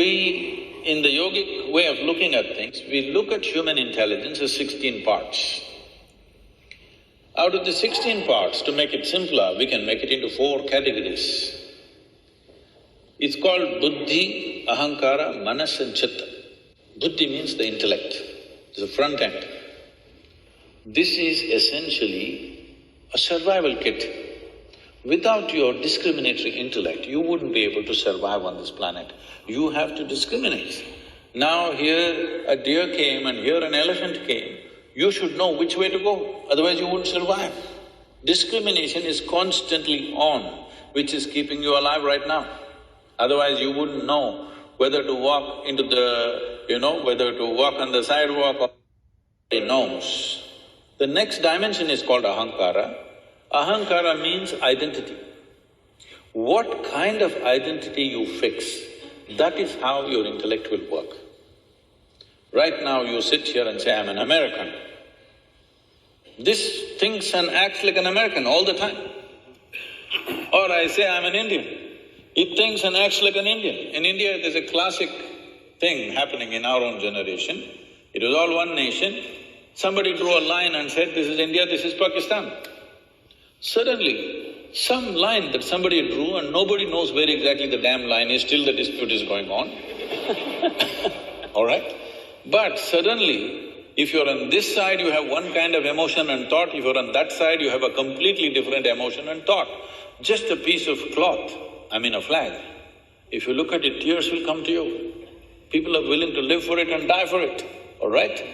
in the yogic way of looking at things, we look at human intelligence as 16 parts. Out of the 16 parts, to make it simpler, we can make it into 4 categories. It's called Buddhi, Ahamkara, Manas and Chittah. Buddhi means the intellect, it's the front end. This is essentially a survival kit. Without your discriminatory intellect, you wouldn't be able to survive on this planet. You have to discriminate. Now here a deer came and here an elephant came, you should know which way to go, otherwise you wouldn't survive. Discrimination is constantly on, which is keeping you alive right now. Otherwise you wouldn't know whether to walk into the… whether to walk on the sidewalk or… He knows. The next dimension is called Ahamkara. Ahamkara means identity. What kind of identity you fix, that is how your intellect will work. Right now you sit here and say, I'm an American. This thinks and acts like an American all the time. Or I say, I'm an Indian. It thinks and acts like an Indian. In India, there's a classic thing happening in our own generation. It was all one nation. Somebody drew a line and said, this is India, this is Pakistan. Suddenly, some line that somebody drew and nobody knows where exactly the damn line is, still the dispute is going on. All right? But suddenly, if you're on this side, you have one kind of emotion and thought, if you're on that side, you have a completely different emotion and thought. Just a piece of cloth, a flag. If you look at it, tears will come to you. People are willing to live for it and die for it, all right?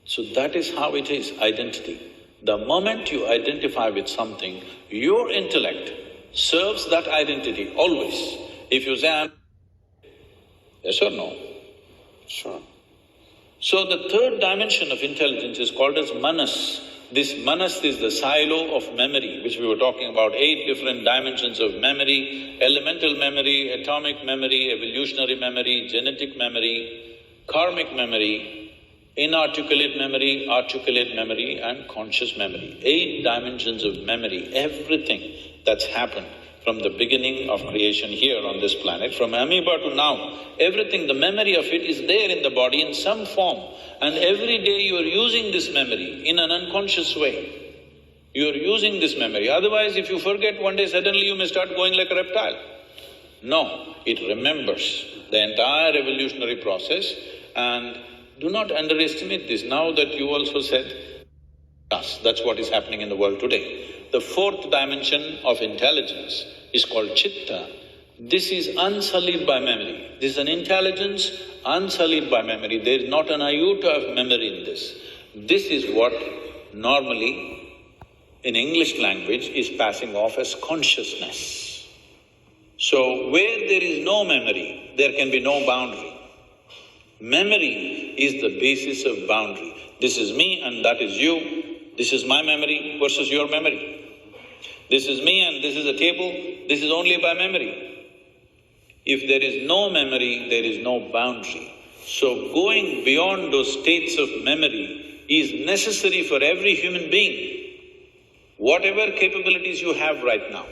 So that is how it is, identity. The moment you identify with something, your intellect serves that identity always. If you say, I'm… yes or no? Sure. So the third dimension of intelligence is called as Manas. This Manas is the silo of memory, which we were talking about, 8 different dimensions of memory: elemental memory, atomic memory, evolutionary memory, genetic memory, karmic memory, inarticulate memory, articulate memory and conscious memory. 8 dimensions of memory, everything that's happened from the beginning of creation here on this planet, from amoeba to now, everything, the memory of it is there in the body in some form. And every day you are using this memory in an unconscious way. You are using this memory, otherwise if you forget one day, suddenly you may start going like a reptile. No, it remembers the entire evolutionary process. And do not underestimate this, now that you also said us, that's what is happening in the world today. The 4th dimension of intelligence is called Chitta. This is unsullied by memory. This is an intelligence unsullied by memory. There is not an iota of memory in this. This is what normally in English language is passing off as consciousness. So where there is no memory, there can be no boundary. Memory is the basis of boundary. This is me and that is you. This is my memory versus your memory. This is me and this is a table, this is only by memory. If there is no memory, there is no boundary. So going beyond those states of memory is necessary for every human being, whatever capabilities you have right now.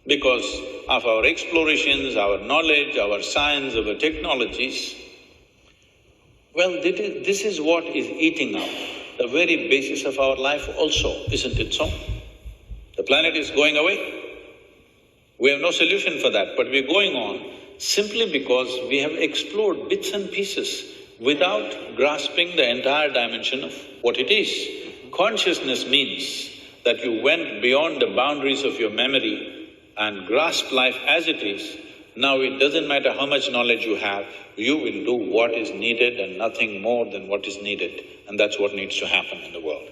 Because of our explorations, our knowledge, our science, our technologies, well, this is what is eating up the very basis of our life also, isn't it so? The planet is going away. We have no solution for that, but we're going on simply because we have explored bits and pieces without grasping the entire dimension of what it is. Consciousness means that you went beyond the boundaries of your memory and grasped life as it is. Now it doesn't matter how much knowledge you have, you will do what is needed and nothing more than what is needed, and that's what needs to happen in the world.